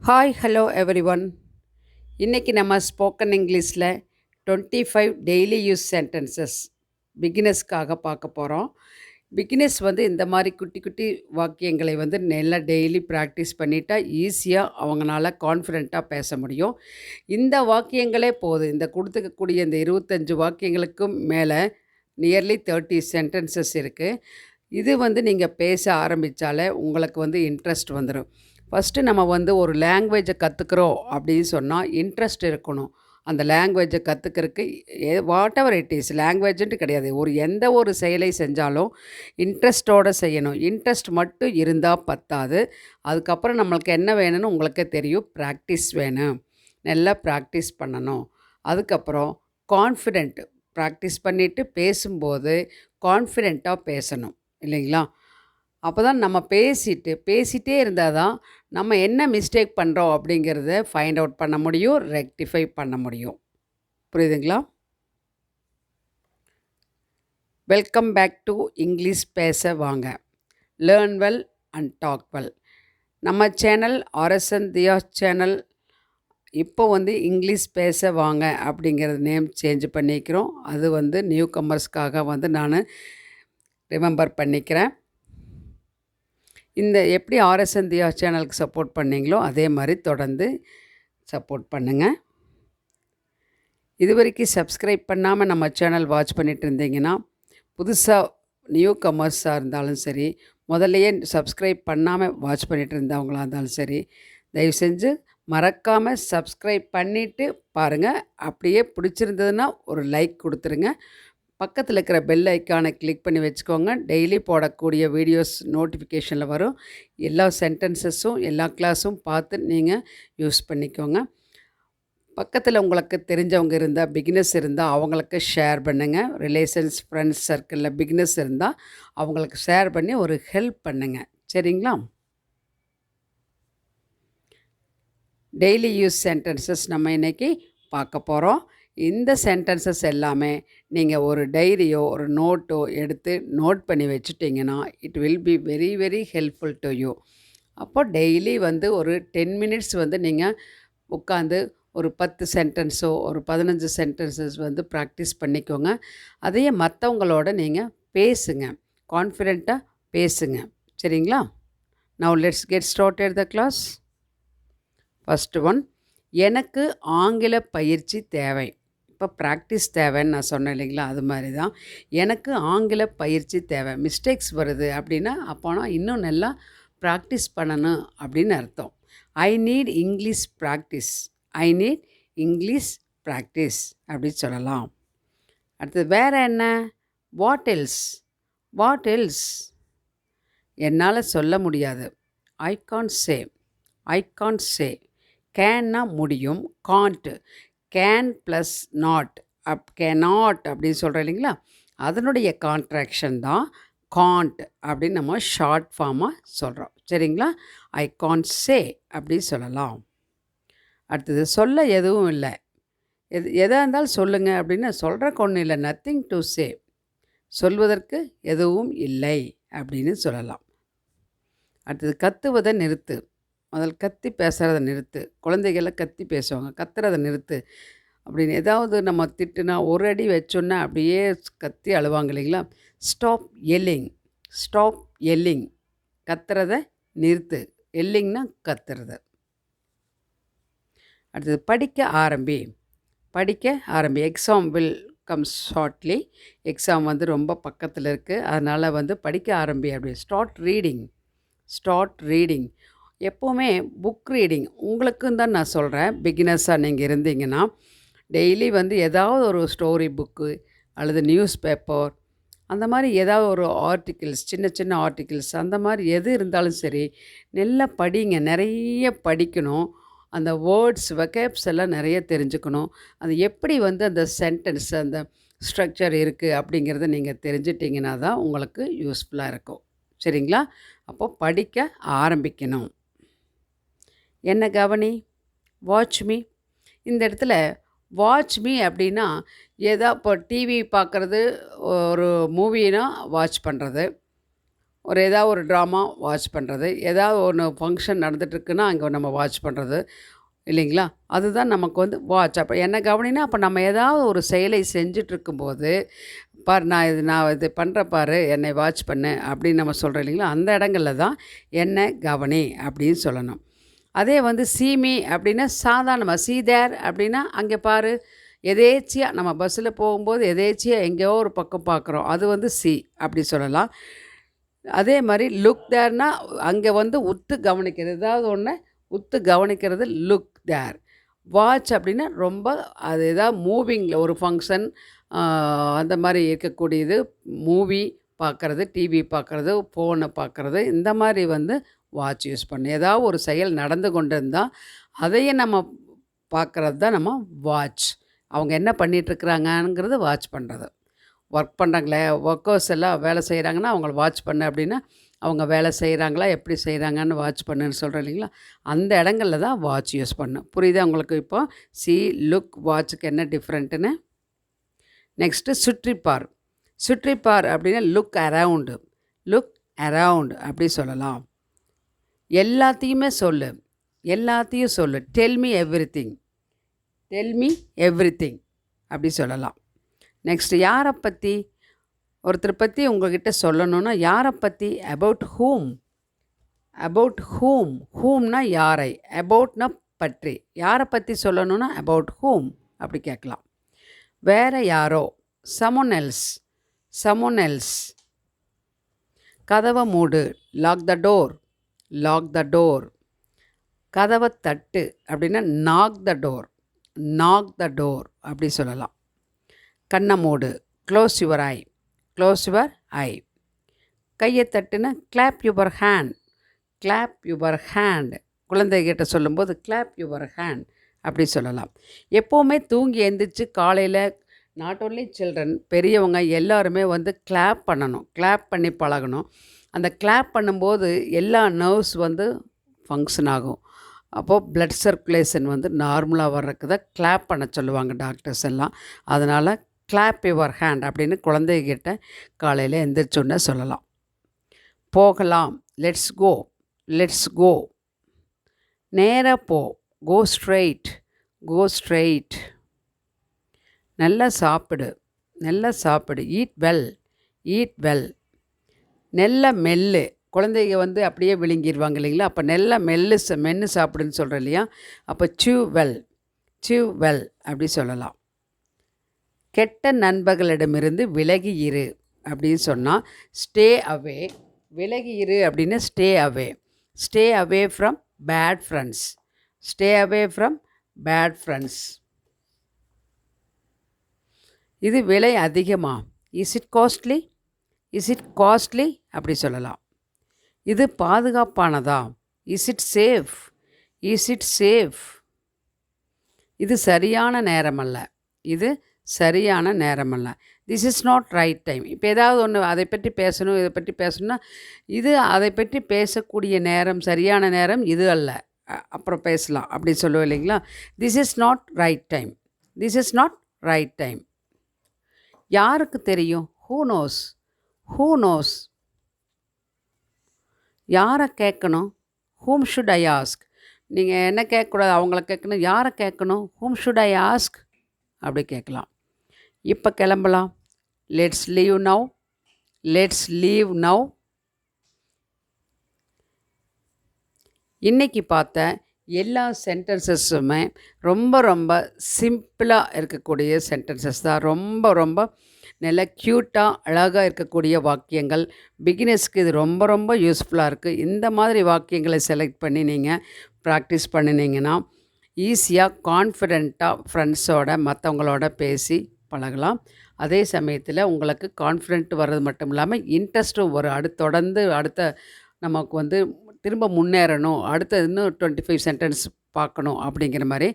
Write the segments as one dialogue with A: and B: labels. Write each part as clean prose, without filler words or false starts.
A: Hi hello everyone. இன்றைக்கி நம்ம spoken இங்கிலீஷில் 25 டெய்லி யூஸ் சென்டென்சஸ் பிகினர்ஸ்க்காக பார்க்க போகிறோம். பிகினர்ஸ் இந்த மாதிரி குட்டி குட்டி வாக்கியங்களை நல்லா டெய்லி ப்ராக்டிஸ் பண்ணிட்டா ஈஸியாக அவங்களால கான்ஃபிடெண்ட்டாக பேச முடியும். இந்த வாக்கியங்களே போதும். இந்த கொடுத்துக்கக்கூடிய இந்த 25 வாக்கியங்களுக்கும் மேலே நியர்லி 30 சென்டென்சஸ் இருக்குது. இது நீங்கள் பேச ஆரம்பித்தாலே உங்களுக்கு இன்ட்ரெஸ்ட் வந்துடும். ஃபஸ்ட்டு நம்ம ஒரு லாங்குவேஜை கற்றுக்குறோம் அப்படின்னு சொன்னால் இன்ட்ரெஸ்ட் இருக்கணும். அந்த லாங்குவேஜை கற்றுக்கிறதுக்கு வாட் எவர் இட் இஸ், லாங்குவேஜுன்ட்டு கிடையாது, எந்த ஒரு செயலை செஞ்சாலும் இன்ட்ரெஸ்ட்டோடு செய்யணும். இன்ட்ரெஸ்ட் மட்டும் இருந்தால் பத்தாது. அதுக்கப்புறம் நம்மளுக்கு என்ன வேணும்னு உங்களுக்கே தெரியும். ப்ராக்டிஸ் வேணும். நல்லா ப்ராக்டிஸ் பண்ணணும். அதுக்கப்புறம் கான்ஃபிடென்ட் ப்ராக்டிஸ் பண்ணிவிட்டு பேசும்போது கான்ஃபிடெண்ட்டாக பேசணும் இல்லைங்களா? அப்போ தான் நம்ம பேசிகிட்டே இருந்தால் தான் நம்ம என்ன மிஸ்டேக் பண்ணுறோம் அப்படிங்கிறத ஃபைண்ட் அவுட் பண்ண முடியும், ரெக்டிஃபை பண்ண முடியும். புரியுதுங்களா? வெல்கம் பேக் டு இங்கிலீஷ் பேச வாங்க. Learn well and talk well. நம்ம சேனல் ஆர்எஸ்என் தியா சேனல் இப்போ இங்கிலீஷ் பேச வாங்க அப்படிங்கிறது நேம் சேஞ்ச் பண்ணிக்கிறோம். அது நியூ கமர்ஸ்க்காக நான் ரிமெம்பர் பண்ணிக்கிறேன். இந்த எப்படி ஆர்எஸ்என் தியா சேனலுக்கு சப்போர்ட் பண்ணிங்களோ அதே மாதிரி தொடர்ந்து சப்போர்ட் பண்ணுங்கள். இது வரைக்கும் சப்ஸ்கிரைப் பண்ணாமல் நம்ம சேனல் வாட்ச் பண்ணிகிட்டு இருந்தீங்கன்னா, புதுசாக நியூ கமர்ஸாக இருந்தாலும் சரி, முதல்லையே சப்ஸ்கிரைப் பண்ணாமல் வாட்ச் பண்ணிகிட்டு இருந்தவங்களாக இருந்தாலும் சரி, தயவு செஞ்சு மறக்காமல் சப்ஸ்கிரைப் பண்ணிவிட்டு பாருங்கள். அப்படியே பிடிச்சிருந்ததுன்னா ஒரு லைக் கொடுத்துருங்க. பக்கத்தில் இருக்கிற பெல் ஐக்கானை கிளிக் பண்ணி வச்சுக்கோங்க. டெய்லி போடக்கூடிய வீடியோஸ் நோட்டிஃபிகேஷனில் வரும். எல்லா சென்டென்சஸும் எல்லா கிளாஸும் பார்த்து நீங்கள் யூஸ் பண்ணிக்கோங்க. பக்கத்தில் உங்களுக்கு தெரிஞ்சவங்க இருந்தால், பிகினர்ஸ் இருந்தால் அவங்களுக்கு ஷேர் பண்ணுங்கள். ரிலேஷன்ஸ், ஃப்ரெண்ட்ஸ் சர்க்கிளில் பிகினர்ஸ் இருந்தால் அவங்களுக்கு ஷேர் பண்ணி ஒரு ஹெல்ப் பண்ணுங்கள். சரிங்களா? டெய்லி யூஸ் சென்டென்சஸ் நம்ம இன்றைக்கி பார்க்க போகிறோம். இந்த சென்டென்சஸ் எல்லாமே நீங்கள் ஒரு டைரியோ ஒரு நோட்டோ எடுத்து நோட் பண்ணி வச்சுட்டிங்கன்னா it will be very very helpful to you. அப்போது டெய்லி ஒரு 10 மினிட்ஸ் நீங்கள் உட்காந்து ஒரு 10 சென்டென்ஸோ ஒரு 15 சென்டென்சஸ் ப்ராக்டிஸ் பண்ணிக்கோங்க. அதையே மற்றவங்களோட நீங்கள் பேசுங்க, கான்ஃபிடெண்ட்டாக பேசுங்க. சரிங்களா? Now let's get started the class. First one, எனக்கு ஆங்கில பயிற்சி தேவை. இப்போ ப்ராக்டிஸ் தேவைன்னு நான் சொன்னேன் இல்லைங்களா? அது மாதிரி தான் எனக்கு ஆங்கில பயிற்சி தேவை. மிஸ்டேக்ஸ் வருது அப்படின்னா அப்போனா இன்னும் நல்லா ப்ராக்டிஸ் பண்ணணும் அப்படின்னு அர்த்தம். I need English practice. I need English practice அப்படின்னு சொல்லலாம். அடுத்தது வேறு என்ன? What else? What else? என்னால் சொல்ல முடியாது. I can't say. I can't say. கேன்னா முடியும், can't, can plus not, cannot அப்படின்னு சொல்கிறோம் இல்லைங்களா? அதனுடைய கான்ட்ராக்ஷன் தான் காண்ட் அப்படின்னு நம்ம ஷார்ட் ஃபார்மாக சொல்கிறோம். சரிங்களா? ஐ கான்ட் சே அப்படி சொல்லலாம். அடுத்தது சொல்ல எதுவும் இல்லை. எதாக இருந்தாலும் சொல்லுங்கள் அப்படின்னு சொல்கிறக்கு ஒன்றும் இல்லை. Nothing to say. சொல்வதற்கு எதுவும் இல்லை அப்படின்னு சொல்லலாம். அடுத்தது கத்துவதை நிறுத்து. கத்தி பேசுகிறத நிறுத்து. குழந்தைகளை கத்தி பேசுவாங்க, கத்துறதை நிறுத்து அப்படின்னு. ஏதாவது நம்ம திட்டுனா ஒரு அடி வச்சோன்னா அப்படியே கத்தி அழுவாங்க இல்லைங்களா? ஸ்டாப் எல்லிங். ஸ்டாப் எல்லிங். கத்துறதை நிறுத்து. எல்லிங்னா கத்துறது. அடுத்தது படிக்க ஆரம்பி. படிக்க ஆரம்பி. Exam will come shortly. Exam ரொம்ப பக்கத்தில் இருக்குது, அதனால் படிக்க ஆரம்பி அப்படி. Start reading. Start reading. எப்போவுமே புக் ரீடிங் உங்களுக்கும் தான் நான் சொல்கிறேன். பிகினர்ஸாக நீங்கள் இருந்தீங்கன்னா டெய்லி ஏதாவது ஒரு ஸ்டோரி புக்கு அல்லது நியூஸ் பேப்பர் அந்த மாதிரி ஏதாவது ஒரு ஆர்டிகிள்ஸ், சின்ன சின்ன ஆர்டிகிள்ஸ் அந்த மாதிரி எது இருந்தாலும் சரி நல்லா படிங்க. நிறைய படிக்கணும். அந்த வேர்ட்ஸ், வெக்கேப்ஸ் எல்லாம் நிறைய தெரிஞ்சுக்கணும். அது எப்படி அந்த சென்டென்ஸ், அந்த ஸ்ட்ரக்சர் இருக்குது அப்படிங்கிறத நீங்கள் தெரிஞ்சிட்டிங்கன்னா தான் உங்களுக்கு யூஸ்ஃபுல்லாக இருக்கும். சரிங்களா? அப்போது படிக்க ஆரம்பிக்கணும். என்ன கவனி? Watch me. இந்த இடத்துல வாட்ச் மீ அப்படின்னா இப்போ டிவி பார்க்குறது, ஒரு மூவினா வாட்ச் பண்ணுறது, ஏதாவது ஒரு ட்ராமா வாட்ச் பண்ணுறது, ஏதாவது ஒன்று ஃபங்க்ஷன் நடந்துகிட்ருக்குன்னா அங்கே நம்ம வாட்ச் பண்ணுறது இல்லைங்களா? அதுதான் நமக்கு வந்து வாட்ச். அப்போ என்ன கவனினா, அப்போ நம்ம ஏதாவது ஒரு செயலை செஞ்சிட்ருக்கும்போது, பார் நான் இது பண்ணுறேன் பாரு, என்னை வாட்ச் பண்ணு அப்படின்னு நம்ம சொல்கிறோம் இல்லைங்களா? அந்த இடங்கள்ல தான் என்ன கவனி அப்படின்னு சொல்லணும். அதே வந்து சீ மீ அப்படின்னா சாதாரணமாக, சீ தேர் அப்படின்னா அங்கே பாரு, எதேர்ச்சியா நம்ம பஸ்ஸில் போகும்போது எதேர்ச்சியா எங்கேயோ ஒரு பக்கம் பார்க்குறோம். அது வந்து சீ அப்படி சொல்லலாம். அதே மாரி லுக் தேர்னா அங்கே வந்து உத்து கவனிக்கிறது. ஏதாவது ஒண்ண உத்து கவனிக்கிறது லுக் தேர். வாட்ச் அப்படின்னா ரொம்ப அது ஏதாவது மூவிங்கில ஒரு ஃபங்க்ஷன் அந்த மாரி இருக்கக்கூடியது. மூவி பார்க்கறது, டிவி பார்க்கறது, ஃபோன பார்க்கறது, இந்த மாரி வந்து வாட்ச் யூஸ் பண்ணணும். ஏதாவது ஒரு செயல் நடந்து கொண்டிருந்தா, அதையே நம்ம பார்க்கறது தான் நம்ம வாட்ச். அவங்க என்ன பண்ணிட்டுருக்குறாங்கங்கிறத வாட்ச் பண்ணுறது. ஒர்க் பண்ணுறாங்களே, ஒர்க்கர்ஸ் எல்லாம் வேலை செய்கிறாங்கன்னா, அவங்கள வாட்ச் பண்ணு அப்படின்னா, அவங்க வேலை செய்கிறாங்களா, எப்படி செய்கிறாங்கன்னு வாட்ச் பண்ணுன்னு சொல்கிறேன் இல்லைங்களா? அந்த இடங்கள்ல தான் வாட்ச் யூஸ் பண்ணணும். புரியுதா உங்களுக்கு இப்போ? சி, லுக், வாட்சுக்கு என்ன டிஃப்ரெண்ட்டுன்னு? நெக்ஸ்ட்டு சுற்றிப்பார். சுற்றிப்பார் அப்படின்னா லுக் அரவுண்டு. லுக் அரவுண்ட் அப்படி சொல்லலாம். எல்லாத்தையுமே சொல்லு. எல்லாத்தையும் சொல்லு. Tell me everything. Tell me everything அப்படி சொல்லலாம். நெக்ஸ்ட்டு யாரை பற்றி? ஒருத்தர் பற்றி உங்கள்கிட்ட சொல்லணுன்னா யாரை பற்றி? About whom. அபவுட் ஹூம். ஹூம்னா யாரை, அபவுட்னா பற்றி. யாரை பற்றி சொல்லணுன்னா அபவுட் ஹூம் அப்படி கேட்கலாம். வேறு யாரோ, சமொன் எல்ஸ். Someone else. கதவை மூடு, lock the door. Lock the door. கதவை தட்டு அப்படின்னா knock the door. Knock the door அப்படி சொல்லலாம். கண்ணை மூடு, close your eye. Close your eye. கையை தட்டுனா clap your hand. Clap your hand. குழந்தைகிட்ட சொல்லும்போது கிளாப் யுவர் ஹேண்ட் அப்படி சொல்லலாம். எப்போவுமே தூங்கி எழுந்திரிச்சு காலையில் நாட் ஓன்லி சில்ட்ரன், பெரியவங்க எல்லாருமே வந்து கிளாப் பண்ணணும். கிளாப் பண்ணி பழகணும். அந்த கிளாப் பண்ணும்போது எல்லா நர்வ்ஸ் வந்து ஃபங்க்ஷன் ஆகும். அப்போது ப்ளட் சர்க்குலேஷன் வந்து நார்மலாக வர்றதுக்கு தான் கிளாப் பண்ண சொல்லுவாங்க டாக்டர்ஸ் எல்லாம். அதனால் கிளாப் யுவர் ஹேண்ட் அப்படின்னு குழந்தைகிட்ட காலையில் எந்திரிச்சோன்னே சொல்லலாம். போகலாம், லெட்ஸ் கோ. Let's go. நேராக போ, கோ ஸ்ட்ரெயிட். கோ ஸ்ட்ரெயிட். நல்லா சாப்பிடு. நல்லா சாப்பிடு. Eat well. Eat well. நெல்ல மெல்லு. குழந்தைங்க வந்து அப்படியே விழுங்கிடுவாங்க இல்லைங்களா? அப்போ நெல்ல மென்று சாப்பிடுன்னு சொல்கிறேன் இல்லையா? அப்போ சிவ் வெல். சிவ் வெல் அப்படி சொல்லலாம். கெட்ட நண்பர்களிடமிருந்து விலகி இரு அப்படின்னு சொன்னால் ஸ்டே அவே. விலகி இரு அப்படின்னு stay away. Stay away from bad friends. Stay away from bad friends. இது விலை அதிகமா? Is it costly? Is it costly அப்படி சொல்லலாம். இது பாதுகாப்பானதா? Is it safe? Is it safe? இது சரியான நேரமல்ல. இது சரியான நேரமல்ல. This is not right time. இப்போ ஏதாவது ஒன்று அதை பற்றி பேசணும், இதை பற்றி பேசணும்னா இது அதை பற்றி பேசக்கூடிய நேரம், சரியான நேரம் இது அல்ல, அப்புறம் பேசலாம் அப்படி சொல்லுவோம் இல்லைங்களா? This is not right time. This is not right time. யாருக்கு தெரியும்? Who knows. Who knows. யாரை கேட்கணும்? ஹூம் ஷுட் ஐ ஆஸ்க். நீங்கள் என்ன கேட்கக்கூடாது, அவங்கள கேட்கணும். யாரை கேட்கணும்? ஹூம் ஷுட் ஐ ஆஸ்க் அப்படி கேட்கலாம். இப்போ கிளம்பலாம். Let's leave now. Let's leave now. இன்றைக்கி பார்த்த எல்லா சென்டென்சஸுமே ரொம்ப ரொம்ப சிம்பிளாக இருக்கக்கூடிய சென்டென்சஸ் தான். ரொம்ப ரொம்ப நல்ல க்யூட்டாக அழகாக இருக்கக்கூடிய வாக்கியங்கள். பிகினர்ஸ்க்கு இது ரொம்ப ரொம்ப யூஸ்ஃபுல்லாக இருக்குது. இந்த மாதிரி வாக்கியங்களை செலக்ட் பண்ணி நீங்கள் ப்ராக்டிஸ் பண்ணினீங்கன்னா ஈஸியாக கான்ஃபிடெண்ட்டாக ஃப்ரெண்ட்ஸோட மற்றவங்களோட பேசி பழகலாம். அதே சமயத்தில் உங்களுக்கு கான்ஃபிடென்ட் வர்றது மட்டும் இல்லாமல் இன்ட்ரெஸ்ட்டும் வரும். தொடர்ந்து அடுத்த நமக்கு வந்து திரும்ப முன்னேறணும், அடுத்த இன்னும் 25 சென்டென்ஸ் பார்க்கணும் அப்படிங்கிற மாதிரி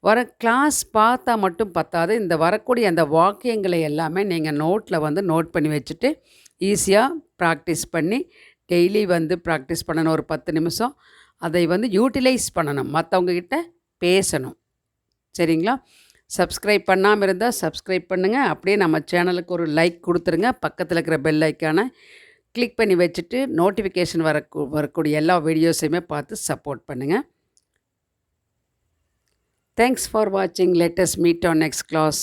A: வர கிளாஸ் பார்த்தா மட்டும் பத்தாது. இந்த வரக்கூடிய அந்த வாக்கியங்களை எல்லாமே நீங்கள் நோட்டில் வந்து நோட் பண்ணி வச்சுட்டு ஈஸியாக ப்ராக்டிஸ் பண்ணி டெய்லி வந்து ப்ராக்டிஸ் பண்ணணும். ஒரு 10 நிமிஷம் அதை வந்து யூட்டிலைஸ் பண்ணணும், மற்றவங்கக்கிட்ட பேசணும். சரிங்களா? சப்ஸ்கிரைப் பண்ணாமல் இருந்தால் சப்ஸ்கிரைப் பண்ணுங்கள். அப்படியே நம்ம சேனலுக்கு ஒரு லைக் கொடுத்துருங்க. பக்கத்தில் இருக்கிற பெல் ஐக்கானை கிளிக் பண்ணி வச்சுட்டு நோட்டிஃபிகேஷன் வரக்கூடிய எல்லா வீடியோஸையுமே பார்த்து சப்போர்ட் பண்ணுங்கள். தேங்க்ஸ் ஃபார் வாட்சிங். Let us meet on next class.